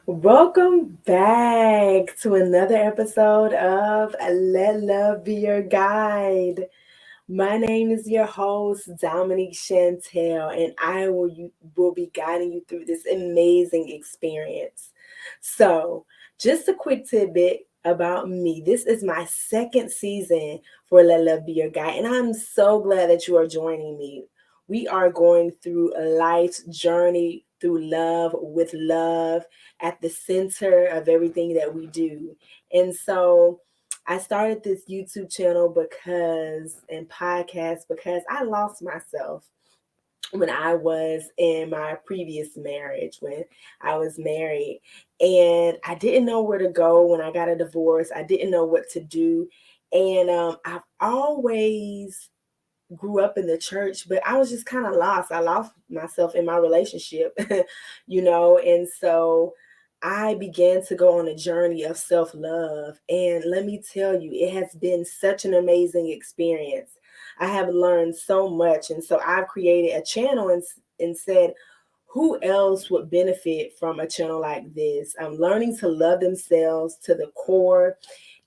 Welcome back to another episode of Let Love Be Your Guide. My name is your host, Dominique Chantel, and will be guiding you through this amazing experience. So, just a quick tidbit about me. This is my second season for Let Love Be Your Guide, and I'm so glad that you are joining me. We are going through a life's journey through love with love at the center of everything that we do. And so, I started this YouTube channel and podcast because I lost myself when I was in my previous marriage, when I was married. And I didn't know where to go when I got a divorce. I didn't know what to do. And I've always grew up in the church, but I was just kind of lost. I lost myself in my relationship, and so I began to go on a journey of self love. And let me tell you, it has been such an amazing experience. I have learned so much. And so I've created a channel and said, who else would benefit from a channel like this? I'm learning to love themselves to the core,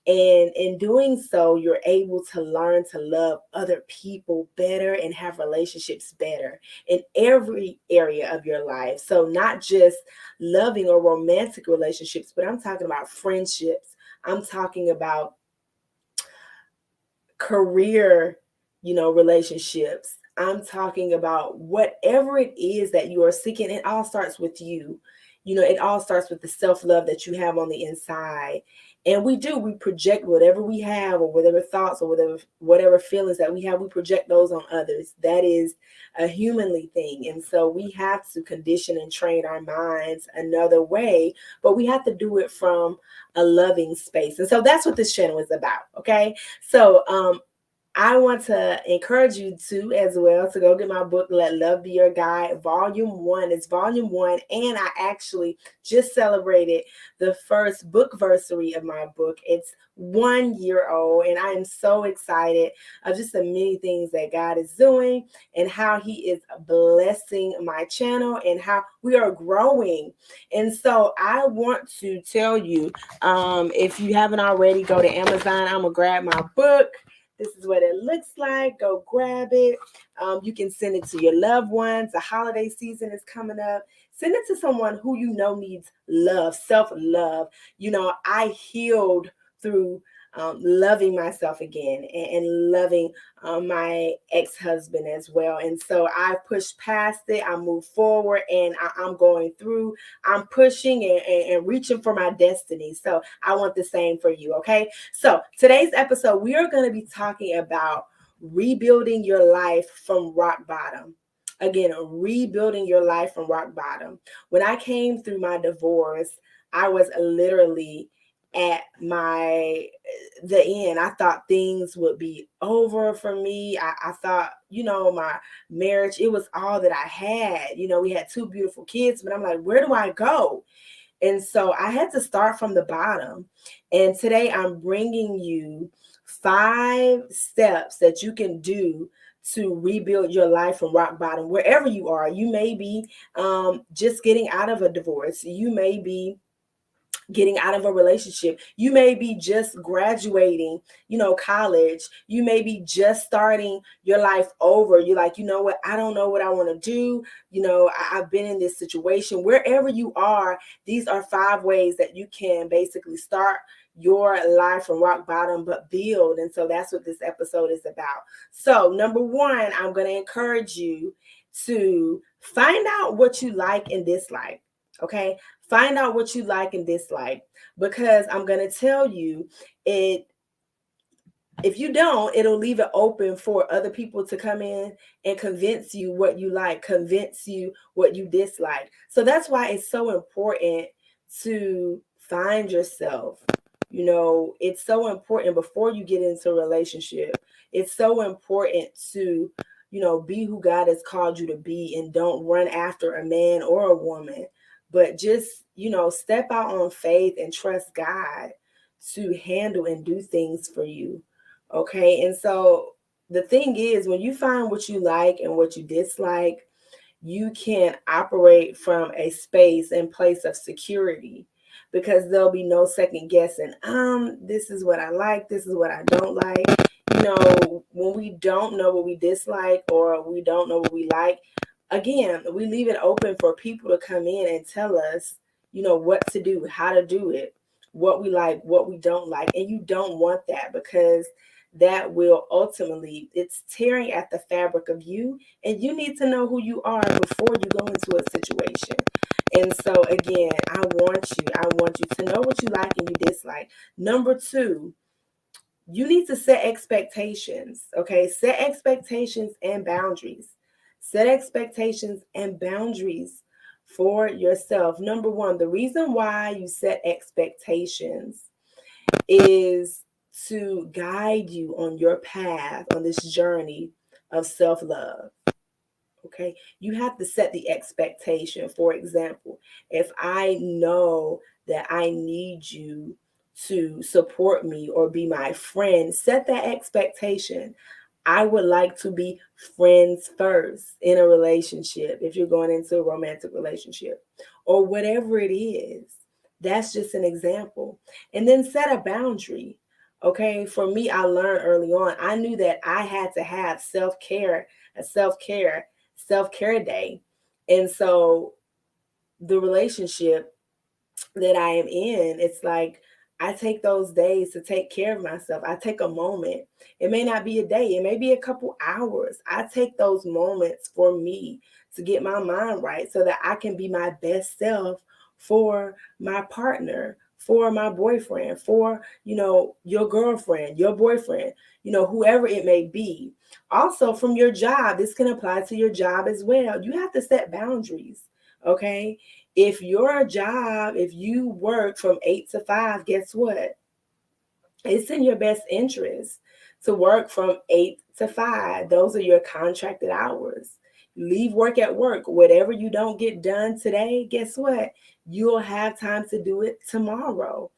and in doing so, you're able to learn to love other people better and have relationships better in every area of your life. So, not just loving or romantic relationships, but I'm talking about friendships. I'm talking about career, relationships. I'm talking about whatever it is that you are seeking. It all starts with you. It all starts with the self love that you have on the inside. And we project whatever we have, or whatever thoughts, or whatever feelings that we have, we project those on others. That is a humanly thing. And so we have to condition and train our minds another way, but we have to do it from a loving space. And so that's what this channel is about. Okay. So I want to encourage you to as well to go get my book, Let Love Be Your Guide, Volume 1. It's Volume 1, and I actually just celebrated the first book versary of my book. It's 1 year old, and I am so excited of just the many things that God is doing and how He is blessing my channel and how we are growing. And so I want to tell you, if you haven't already, go to Amazon. I'm going to grab my book. This is what it looks like. Go grab it. You can send it to your loved ones. The holiday season is coming up. Send it to someone who you know needs love, self-love. I healed through loving myself again, and loving my ex-husband as well. And so I pushed past it. I moved forward, and I'm going through. I'm pushing and reaching for my destiny. So I want the same for you. Okay. So today's episode, we are going to be talking about rebuilding your life from rock bottom. Again, rebuilding your life from rock bottom. When I came through my divorce, I was literally at the end. I thought things would be over for me. I thought, my marriage, it was all that I had. We had two beautiful kids, but I'm like, where do I go? And so I had to start from the bottom. And today I'm bringing you 5 steps that you can do to rebuild your life from rock bottom, wherever you are. You may be just getting out of a divorce. You may be getting out of a relationship. You may be just graduating, college. You may be just starting your life over. You're like, you know what? I don't know what I want to do. I've been in this situation. Wherever you are, these are 5 ways that you can basically start your life from rock bottom, but build. And so that's what this episode is about. So, number 1, I'm going to encourage you to find out what you like and dislike. Okay. Find out what you like and dislike, because I'm going to tell you it. If you don't, it'll leave it open for other people to come in and convince you what you like, convince you what you dislike. So that's why it's so important to find yourself. It's so important before you get into a relationship. It's so important to, be who God has called you to be, and don't run after a man or a woman, but just, step out on faith and trust God to handle and do things for you. Okay. And so the thing is, when you find what you like and what you dislike, you can operate from a space and place of security. because there'll be no second guessing. This is what I like, this is what I don't like. When we don't know what we dislike or we don't know what we like, again, we leave it open for people to come in and tell us, what to do, how to do it, what we like, what we don't like. And you don't want that, because that will ultimately, it's tearing at the fabric of you. And you need to know who you are before you go into a situation. And so again, I want you to know what you like and you dislike. Number two, you need to set expectations. Okay, set expectations and boundaries. Set expectations and boundaries for yourself. Number one, the reason why you set expectations is to guide you on your path, on this journey of self-love. Okay, you have to set the expectation. For example, if I know that I need you to support me or be my friend, set that expectation. I would like to be friends first in a relationship, if you're going into a romantic relationship or whatever it is. That's just an example. And then set a boundary. Okay, for me, I learned early on, I knew that I had to have self care day. And so the relationship that I am in, it's like I take those days to take care of myself. I take a moment. It may not be a day, it may be a couple hours. I take those moments for me to get my mind right so that I can be my best self for my partner, for my boyfriend, for, your girlfriend, your boyfriend, whoever it may be. Also, from your job, this can apply to your job as well. You have to set boundaries. Okay, if you work from 8 to 5, guess what? It's in your best interest to work from 8 to 5. Those are your contracted hours. Leave work at work. Whatever you don't get done today, guess what? You'll have time to do it tomorrow.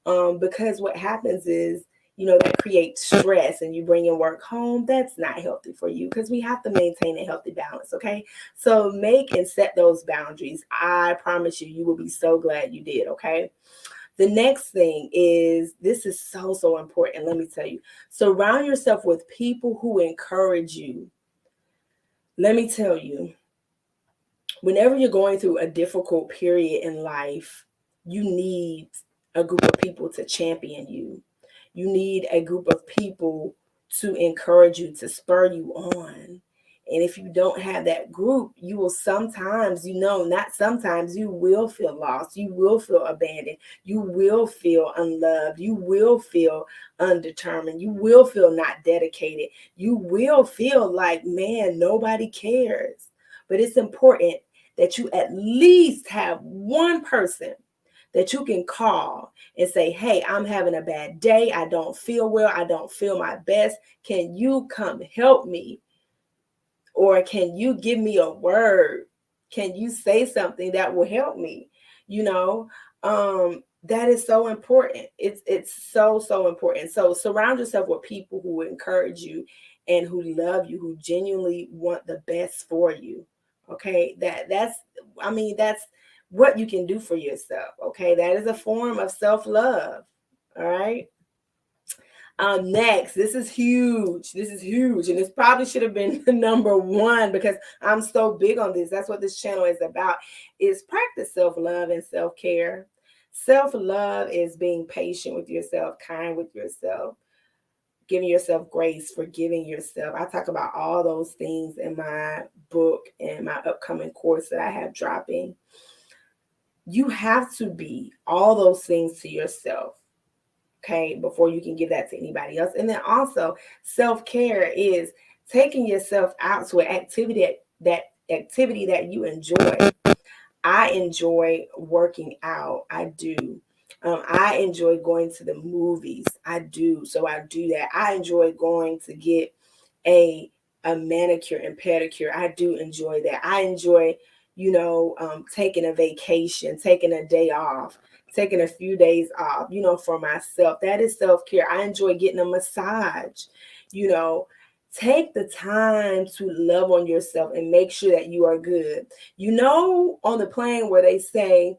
Because what happens is, that creates stress and you bring your work home. That's not healthy for you, because we have to maintain a healthy balance. Okay. So make and set those boundaries. I promise you, you will be so glad you did. Okay. The next thing is, this is so, so important. Let me tell you, surround yourself with people who encourage you. Let me tell you, whenever you're going through a difficult period in life, you need a group of people to champion you. You need a group of people to encourage you, to spur you on. And if you don't have that group, you will sometimes, not sometimes, you will feel lost. You will feel abandoned. You will feel unloved. You will feel undetermined. You will feel not dedicated. You will feel like, man, nobody cares. But it's important that you at least have one person that you can call and say, hey, I'm having a bad day. I don't feel well. I don't feel my best. Can you come help me? Or can you give me a word? Can you say something that will help me? That is so important. It's so, so important. So surround yourself with people who encourage you and who love you, who genuinely want the best for you. Okay. That's what you can do for yourself. Okay. That is a form of self-love. All right. Next, this is huge. This is huge. And this probably should have been number one, because I'm so big on this. That's what this channel is about, is practice self-love and self-care. Self-love is being patient with yourself, kind with yourself, giving yourself grace, forgiving yourself. I talk about all those things in my book and my upcoming course that I have dropping. You have to be all those things to yourself, okay, before you can give that to anybody else. And then also, self-care is taking yourself out to an activity that you enjoy. I enjoy working out. I do. I enjoy going to the movies. I do. So I do that. I enjoy going to get a manicure and pedicure. I do enjoy that. I enjoy, taking a vacation, taking a day off, taking a few days off, for myself. That is self-care. I enjoy getting a massage. you know Take the time to love on yourself and make sure that you are good. On the plane where they say,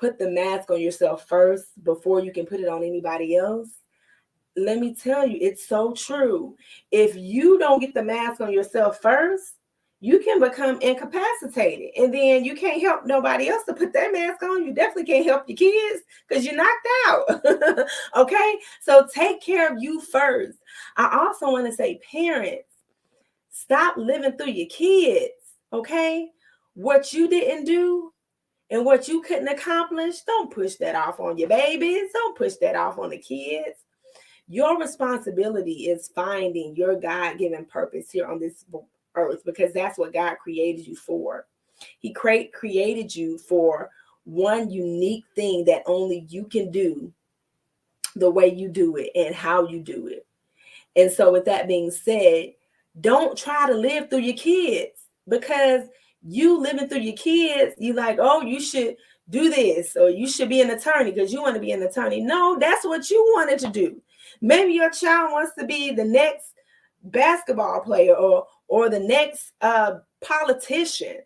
put the mask on yourself first before you can put it on anybody else. Let me tell you, it's so true. If you don't get the mask on yourself first, you can become incapacitated, and then you can't help nobody else to put that mask on. You definitely can't help your kids because you're knocked out. Okay, so take care of you first. I also want to say, parents, stop living through your kids. Okay, what you didn't do and what you couldn't accomplish, don't push that off on your babies. Don't push that off on the kids. Your responsibility is finding your God-given purpose here on this earth, because that's what God created you for. He created you for one unique thing that only you can do, the way you do it and how you do it. And so with that being said, don't try to live through your kids, because you living through your kids, you like, oh, you should do this, or you should be an attorney because you want to be an attorney. No, that's what you wanted to do. Maybe your child wants to be the next basketball player, or the next politician.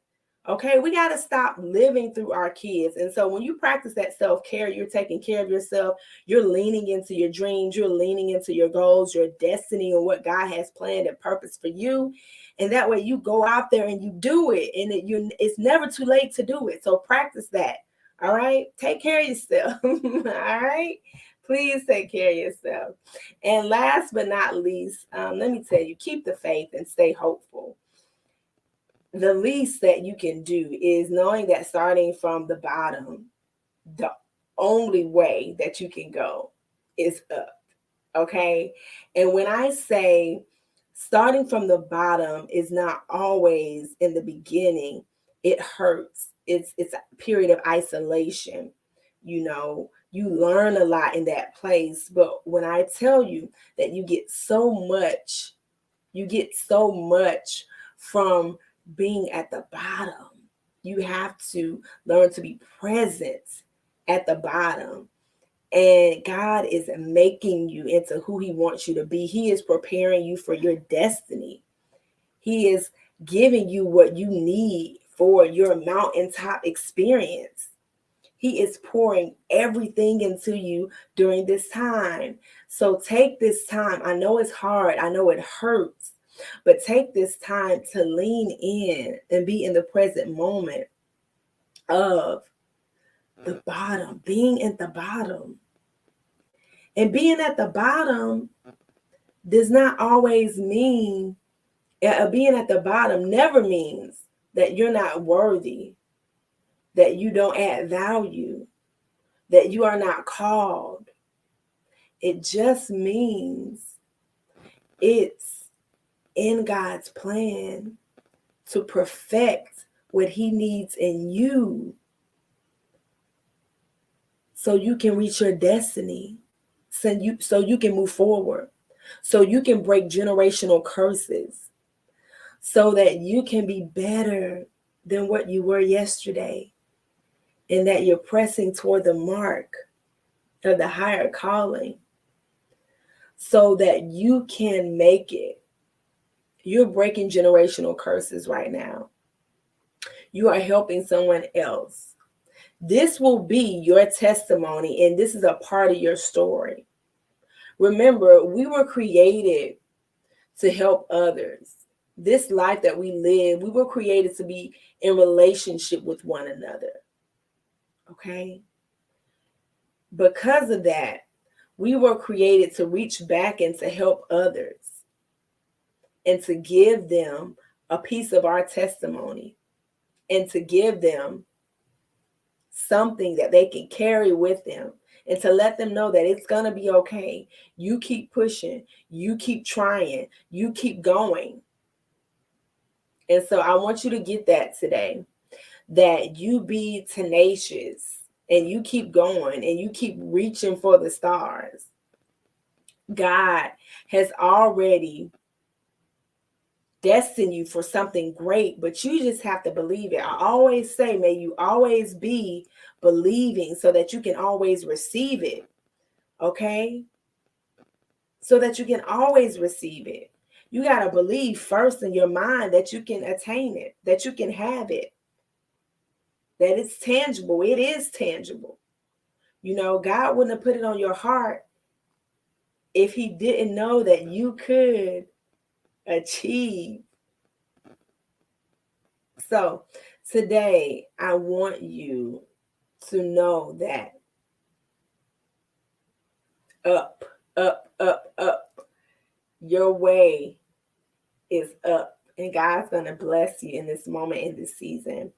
Okay, we got to stop living through our kids. And so when you practice that self-care, you're taking care of yourself, you're leaning into your dreams, you're leaning into your goals, your destiny, and what God has planned and purpose for you. And that way you go out there and you do it, and it's never too late to do it. So practice that. All right, take care of yourself. All right, please take care of yourself. And last but not least, let me tell you, keep the faith and stay hopeful. The least that you can do is knowing that starting from the bottom, the only way that you can go is up. Okay. And when I say starting from the bottom is not always in the beginning, it hurts. It's a period of isolation. You learn a lot in that place. But when I tell you that you get so much from being at the bottom. You have to learn to be present at the bottom. And God is making you into who He wants you to be. He is preparing you for your destiny. He is giving you what you need for your mountaintop experience. He is pouring everything into you during this time. So take this time. I know it's hard. I know it hurts. But take this time to lean in and be in the present moment of the bottom, being at the bottom. And being at the bottom does not always mean, being at the bottom never means that you're not worthy, that you don't add value, that you are not called. It just means it's in God's plan to perfect what He needs in you so you can reach your destiny, so you can move forward, so you can break generational curses, so that you can be better than what you were yesterday, and that you're pressing toward the mark of the higher calling so that you can make it. You're breaking generational curses right now. You are helping someone else. This will be your testimony, and this is a part of your story. Remember, we were created to help others. This life that we live, we were created to be in relationship with one another. Okay? Because of that, we were created to reach back and to help others and to give them a piece of our testimony and to give them something that they can carry with them and to let them know that it's going to be okay. You keep pushing, you keep trying, you keep going. And so I want you to get that today, that you be tenacious and you keep going and you keep reaching for the stars. God has already destined you for something great, but you just have to believe it. I always say, may you always be believing so that you can always receive it. Okay? So that you can always receive it. You got to believe first in your mind that you can attain it, that you can have it. that it's tangible. It is tangible. God wouldn't have put it on your heart if he didn't know that you could achieve. So today, I want you to know that up, up, up, up, your way is up. And God's going to bless you in this moment, in this season.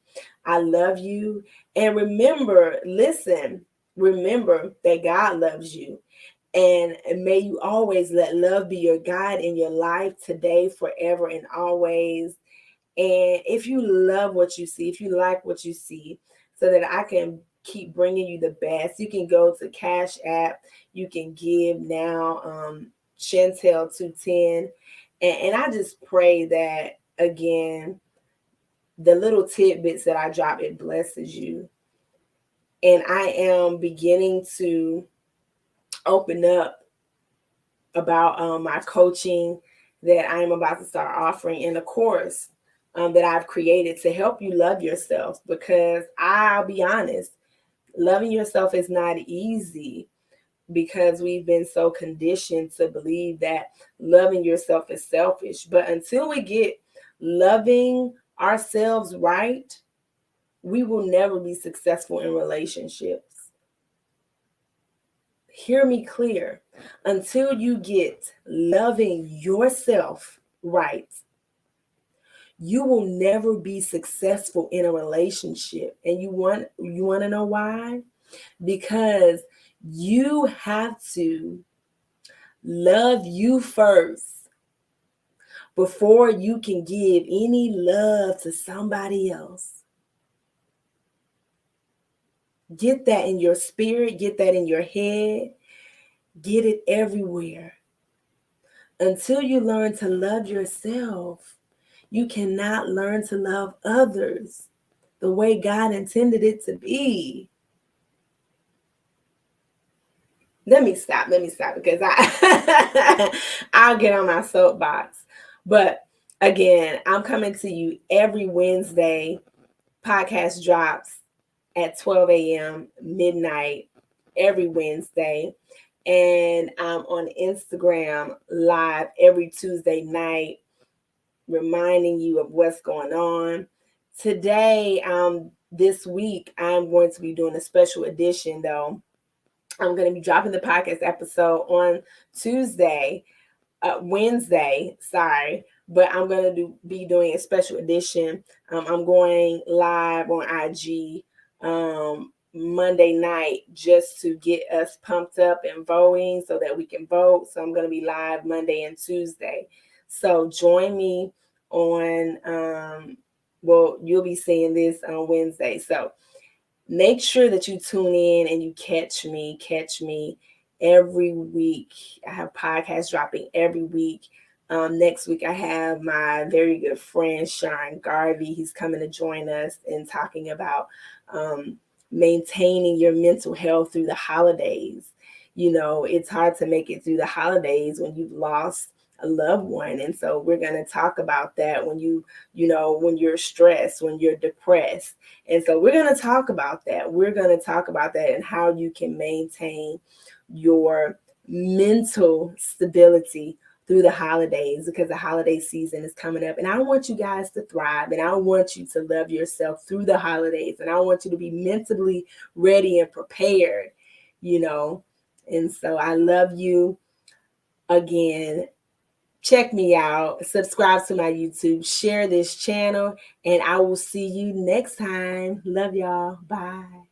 I love you. And remember that God loves you. And may you always let love be your guide in your life today, forever, and always. And if you love what you see, if you like what you see, so that I can keep bringing you the best, you can go to Cash App. You can give now, Chantel 210. And I just pray that, again, the little tidbits that I drop, it blesses you. And I am beginning to open up about my coaching that I am about to start offering in a course that I've created to help you love yourself. Because I'll be honest, loving yourself is not easy, because we've been so conditioned to believe that loving yourself is selfish. But until we get loving ourselves right, we will never be successful in relationships. Hear me clear. Until you get loving yourself right, you will never be successful in a relationship. And you want to know why? Because you have to love you first before you can give any love to somebody else. Get that in your spirit, get that in your head, get it everywhere. Until you learn to love yourself, you cannot learn to love others the way God intended it to be. Let me stop because I'll get on my soapbox. But again, I'm coming to you every Wednesday. Podcast drops at 12 a.m. midnight every Wednesday. And I'm on Instagram live every Tuesday night, reminding you of what's going on. Today, this week, I'm going to be doing a special edition, though. I'm going to be dropping the podcast episode on Wednesday, but I'm going to be doing a special edition. I'm going live on IG Monday night just to get us pumped up and voting so that we can vote. So I'm going to be live Monday and Tuesday. So join me on, you'll be seeing this on Wednesday. So make sure that you tune in and you catch me every week. I have podcasts dropping every week. Next week, I have my very good friend, Sean Garvey. He's coming to join us and talking about maintaining your mental health through the holidays. It's hard to make it through the holidays when you've lost a loved one. And so we're going to talk about that when when you're stressed, when you're depressed. And so we're going to talk about that. We're going to talk about that and how you can maintain your mental stability through the holidays, because the holiday season is coming up. And I want you guys to thrive, and I want you to love yourself through the holidays. And I want you to be mentally ready and prepared, And so I love you. Again, check me out, subscribe to my YouTube, share this channel, and I will see you next time. Love y'all. Bye.